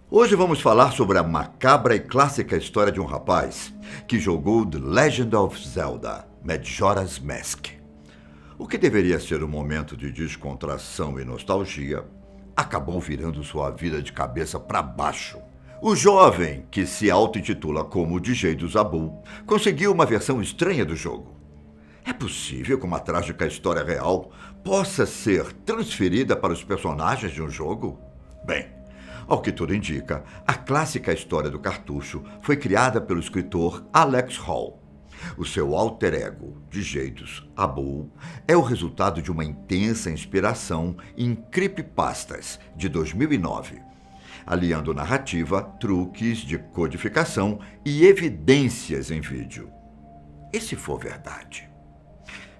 Hoje vamos falar sobre a macabra e clássica história de um rapaz que jogou The Legend of Zelda, Majora's Mask. O que deveria ser um momento de descontração e nostalgia acabou virando sua vida de cabeça para baixo. O jovem, que se auto-intitula como DJ do Zabu, conseguiu uma versão estranha do jogo. É possível que uma trágica história real possa ser transferida para os personagens de um jogo? Bem, ao que tudo indica, a clássica história do cartucho foi criada pelo escritor Alex Hall. O seu alter ego, de jeitos, Abu, é o resultado de uma intensa inspiração em creepypastas de 2009, aliando narrativa, truques de codificação e evidências em vídeo. E se for verdade?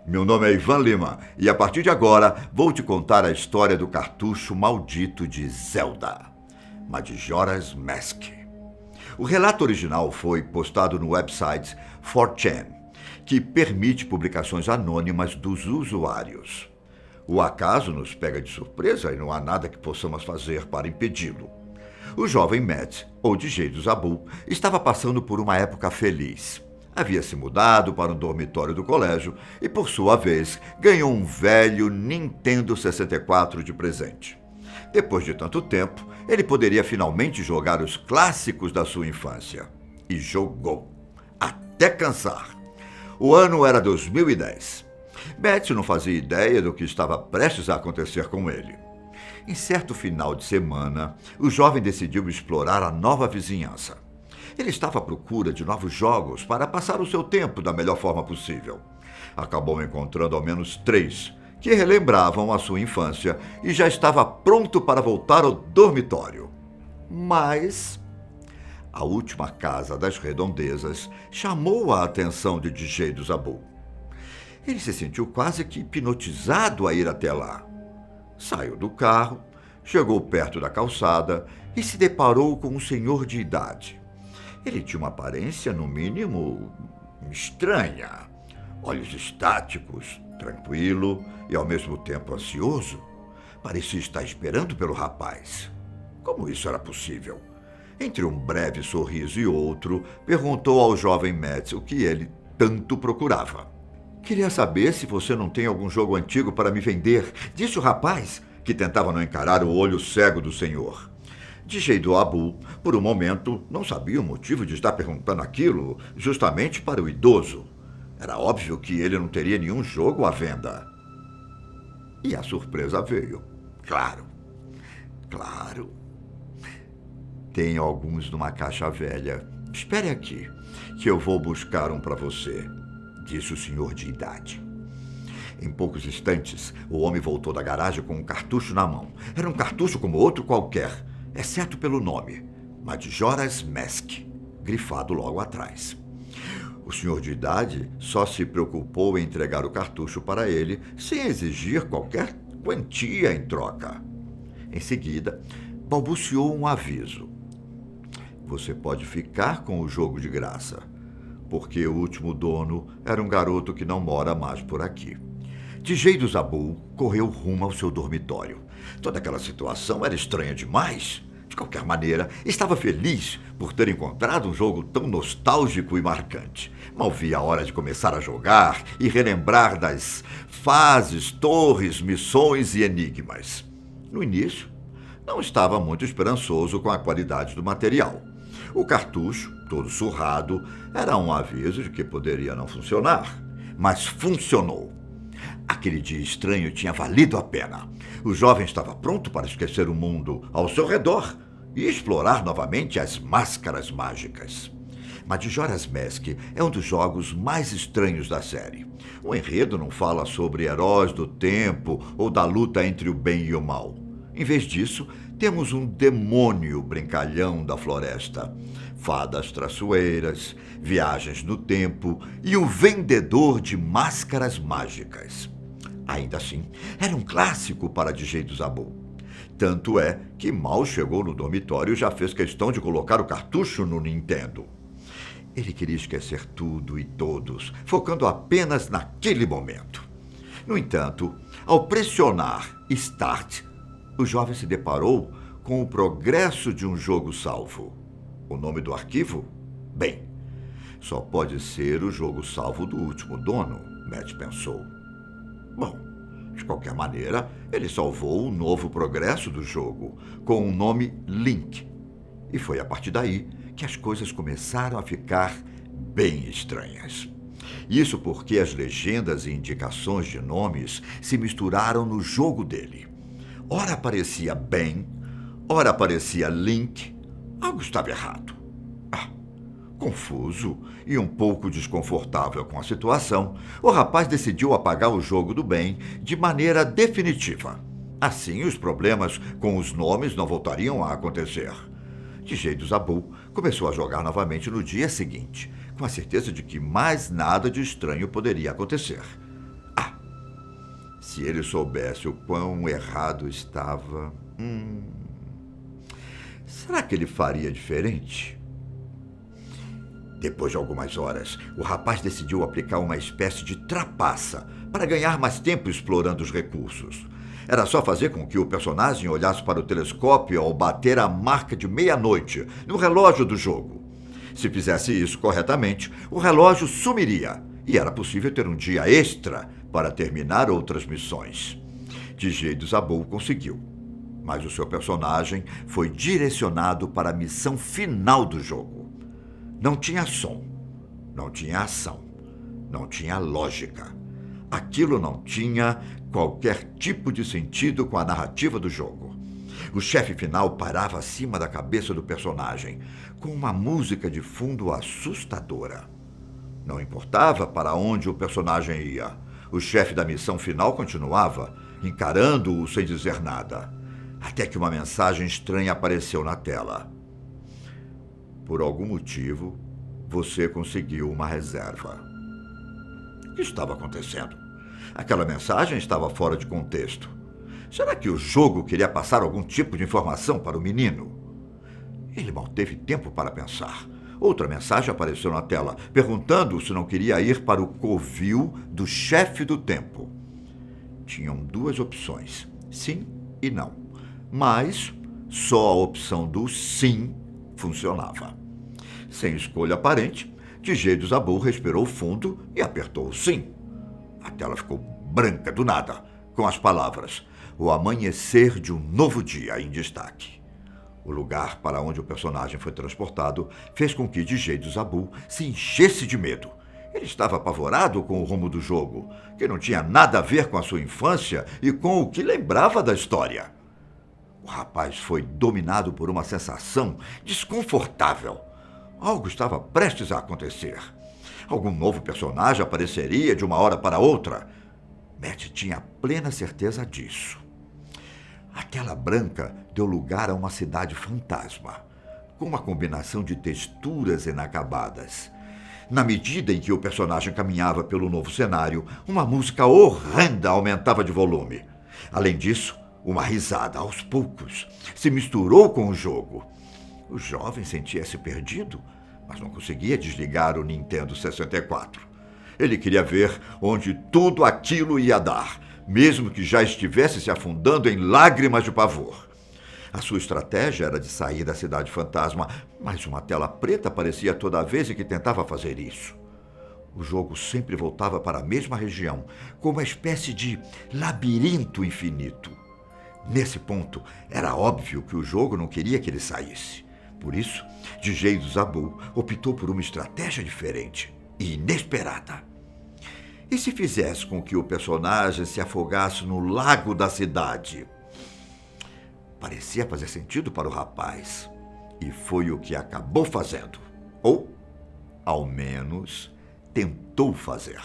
Meu nome é Ivan Lima e a partir de agora vou te contar a história do cartucho maldito de Zelda, Majora's Mask. O relato original foi postado no website 4chan, que permite publicações anônimas dos usuários. O acaso nos pega de surpresa e não há nada que possamos fazer para impedi-lo. O jovem Matt, ou DJ do Zabu, estava passando por uma época feliz. Havia se mudado para um dormitório do colégio e, por sua vez, ganhou um velho Nintendo 64 de presente. Depois de tanto tempo, ele poderia finalmente jogar os clássicos da sua infância. E jogou. Até cansar. O ano era 2010. Matt não fazia ideia do que estava prestes a acontecer com ele. Em certo final de semana, o jovem decidiu explorar a nova vizinhança. Ele estava à procura de novos jogos para passar o seu tempo da melhor forma possível. Acabou encontrando ao menos 3 que relembravam a sua infância e já estava pronto para voltar ao dormitório. Mas a última casa das redondezas chamou a atenção de DJ do Zabu. Ele se sentiu quase que hipnotizado a ir até lá. Saiu do carro, chegou perto da calçada e se deparou com um senhor de idade. Ele tinha uma aparência, no mínimo, estranha. Olhos estáticos, tranquilo e ao mesmo tempo ansioso. Parecia estar esperando pelo rapaz. Como isso era possível? Entre um breve sorriso e outro, perguntou ao jovem Matt o que ele tanto procurava. Queria saber se você não tem algum jogo antigo para me vender, disse o rapaz, que tentava não encarar o olho cego do senhor. DJ do Abu, por um momento, não sabia o motivo de estar perguntando aquilo justamente para o idoso. Era óbvio que ele não teria nenhum jogo à venda. E a surpresa veio. Claro. Tem alguns numa caixa velha. Espere aqui, que eu vou buscar um para você, disse o senhor de idade. Em poucos instantes, o homem voltou da garagem com um cartucho na mão. Era um cartucho como outro qualquer, exceto pelo nome, Majora's Mask, grifado logo atrás. O senhor de idade só se preocupou em entregar o cartucho para ele, sem exigir qualquer quantia em troca. Em seguida, balbuciou um aviso. Você pode ficar com o jogo de graça, porque o último dono era um garoto que não mora mais por aqui. DJ do Zabu correu rumo ao seu dormitório. Toda aquela situação era estranha demais. De qualquer maneira, estava feliz por ter encontrado um jogo tão nostálgico e marcante. Mal via a hora de começar a jogar e relembrar das fases, torres, missões e enigmas. No início, não estava muito esperançoso com a qualidade do material. O cartucho, todo surrado, era um aviso de que poderia não funcionar. Mas funcionou. Aquele dia estranho tinha valido a pena. O jovem estava pronto para esquecer o mundo ao seu redor e explorar novamente as máscaras mágicas. Majora's Mask é um dos jogos mais estranhos da série. O enredo não fala sobre heróis do tempo ou da luta entre o bem e o mal. Em vez disso, temos um demônio brincalhão da floresta, fadas traiçoeiras, viagens no tempo e um vendedor de máscaras mágicas. Ainda assim, era um clássico para DJ do Zabu. Tanto é que mal chegou no dormitório e já fez questão de colocar o cartucho no Nintendo. Ele queria esquecer tudo e todos, focando apenas naquele momento. No entanto, ao pressionar Start, o jovem se deparou com o progresso de um jogo salvo. O nome do arquivo? Bem, só pode ser o jogo salvo do último dono, Matt pensou. Bom, de qualquer maneira, ele salvou o novo progresso do jogo, com o nome Link. E foi a partir daí que as coisas começaram a ficar bem estranhas. Isso porque as legendas e indicações de nomes se misturaram no jogo dele. Ora aparecia Ben, ora aparecia Link. Algo estava errado. Confuso e um pouco desconfortável com a situação, o rapaz decidiu apagar o jogo do Ben de maneira definitiva. Assim, os problemas com os nomes não voltariam a acontecer. DJ do Zabu começou a jogar novamente no dia seguinte, com a certeza de que mais nada de estranho poderia acontecer. Se ele soubesse o quão errado estava... Será que ele faria diferente? Depois de algumas horas, o rapaz decidiu aplicar uma espécie de trapaça para ganhar mais tempo explorando os recursos. Era só fazer com que o personagem olhasse para o telescópio ao bater a marca de meia-noite no relógio do jogo. Se fizesse isso corretamente, o relógio sumiria e era possível ter um dia extra para terminar outras missões. DJ do Zabu conseguiu, mas o seu personagem foi direcionado para a missão final do jogo. Não tinha som, não tinha ação, não tinha lógica. Aquilo não tinha qualquer tipo de sentido com a narrativa do jogo. O chefe final parava acima da cabeça do personagem, com uma música de fundo assustadora. Não importava para onde o personagem ia, o chefe da missão final continuava, encarando-o sem dizer nada, até que uma mensagem estranha apareceu na tela. Por algum motivo, você conseguiu uma reserva. O que estava acontecendo? Aquela mensagem estava fora de contexto. Será que o jogo queria passar algum tipo de informação para o menino? Ele mal teve tempo para pensar. Outra mensagem apareceu na tela, perguntando se não queria ir para o covil do chefe do tempo. Tinham duas opções, sim e não. Mas só a opção do sim funcionava. Sem escolha aparente, DJ do Zabu respirou fundo e apertou o sim. A tela ficou branca do nada, com as palavras "O amanhecer de um novo dia" em destaque. O lugar para onde o personagem foi transportado fez com que DJ do Zabu se enchesse de medo. Ele estava apavorado com o rumo do jogo, que não tinha nada a ver com a sua infância e com o que lembrava da história. O rapaz foi dominado por uma sensação desconfortável. Algo estava prestes a acontecer. Algum novo personagem apareceria de uma hora para outra. Matt tinha plena certeza disso. A tela branca deu lugar a uma cidade fantasma, com uma combinação de texturas inacabadas. Na medida em que o personagem caminhava pelo novo cenário, uma música horrenda aumentava de volume. Além disso, uma risada, aos poucos, se misturou com o jogo. O jovem sentia-se perdido, mas não conseguia desligar o Nintendo 64. Ele queria ver onde tudo aquilo ia dar, mesmo que já estivesse se afundando em lágrimas de pavor. A sua estratégia era de sair da cidade fantasma, mas uma tela preta aparecia toda vez em que tentava fazer isso. O jogo sempre voltava para a mesma região, como uma espécie de labirinto infinito. Nesse ponto, era óbvio que o jogo não queria que ele saísse. Por isso, DJ do Zabu optou por uma estratégia diferente e inesperada. E se fizesse com que o personagem se afogasse no lago da cidade? Parecia fazer sentido para o rapaz. E foi o que acabou fazendo. Ou, ao menos, tentou fazer.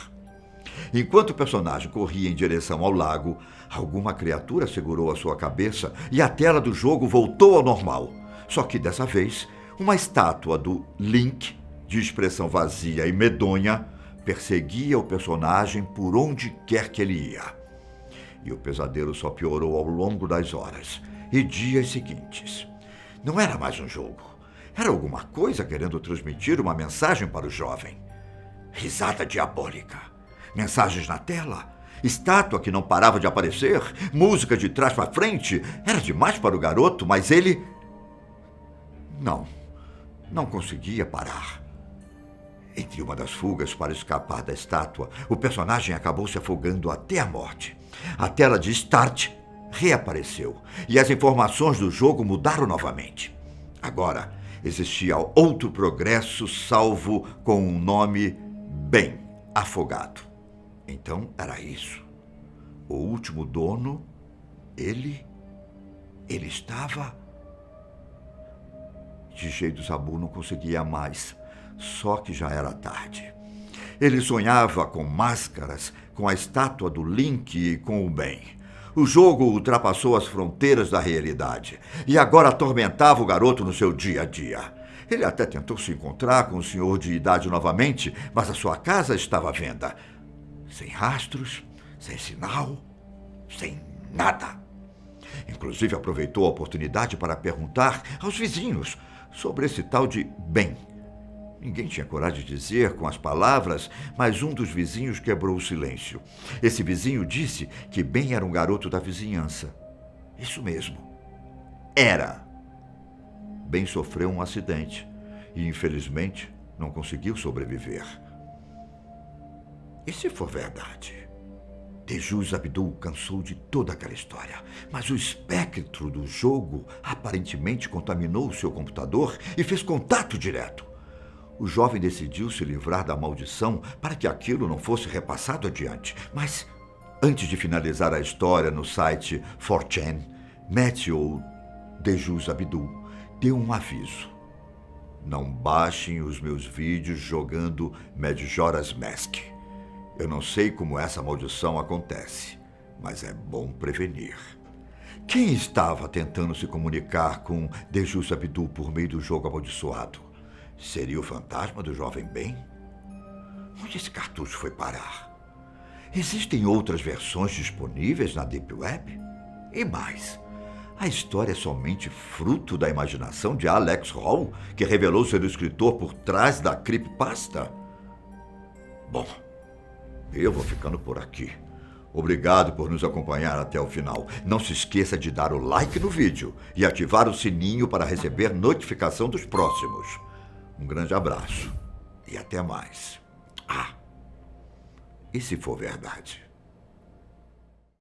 Enquanto o personagem corria em direção ao lago, alguma criatura segurou a sua cabeça e a tela do jogo voltou ao normal. Só que dessa vez, uma estátua do Link, de expressão vazia e medonha, perseguia o personagem por onde quer que ele ia. E o pesadelo só piorou ao longo das horas e dias seguintes. Não era mais um jogo. Era alguma coisa querendo transmitir uma mensagem para o jovem. Risada diabólica. Mensagens na tela Estátua que não parava de aparecer, música de trás para frente. Era demais para o garoto, mas ele... Não conseguia parar. Entre uma das fugas para escapar da estátua, o personagem acabou se afogando até a morte. A tela de Start reapareceu e as informações do jogo mudaram novamente. Agora, existia outro progresso salvo com um nome bem afogado. Então, era isso. O último dono, ele estava... DJ do Zabu não conseguia mais, só que já era tarde. Ele sonhava com máscaras, com a estátua do Link e com o bem. O jogo ultrapassou as fronteiras da realidade e agora atormentava o garoto no seu dia a dia. Ele até tentou se encontrar com o senhor de idade novamente, mas a sua casa estava à venda. Sem rastros, sem sinal, sem nada. Inclusive aproveitou a oportunidade para perguntar aos vizinhos sobre esse tal de bem. Ninguém tinha coragem de dizer com as palavras, mas um dos vizinhos quebrou o silêncio. Esse vizinho disse que Ben era um garoto da vizinhança. Isso mesmo. Era. Ben sofreu um acidente e, infelizmente, não conseguiu sobreviver. E se for verdade? Dejuz Abdul cansou de toda aquela história, mas o espectro do jogo aparentemente contaminou o seu computador e fez contato direto. O jovem decidiu se livrar da maldição para que aquilo não fosse repassado adiante. Mas, antes de finalizar a história no site 4chan, Matthew Dejuz Abdul deu um aviso. Não baixem os meus vídeos jogando Majora's Mask. Eu não sei como essa maldição acontece, mas é bom prevenir. Quem estava tentando se comunicar com Dejuz Abdul por meio do jogo amaldiçoado? Seria o fantasma do jovem Ben? Onde esse cartucho foi parar? Existem outras versões disponíveis na Deep Web? E mais, a história é somente fruto da imaginação de Alex Hall, que revelou ser o escritor por trás da creepypasta? Bom, eu vou ficando por aqui. Obrigado por nos acompanhar até o final. Não se esqueça de dar o like no vídeo e ativar o sininho para receber notificação dos próximos. Um grande abraço e até mais. E se for verdade?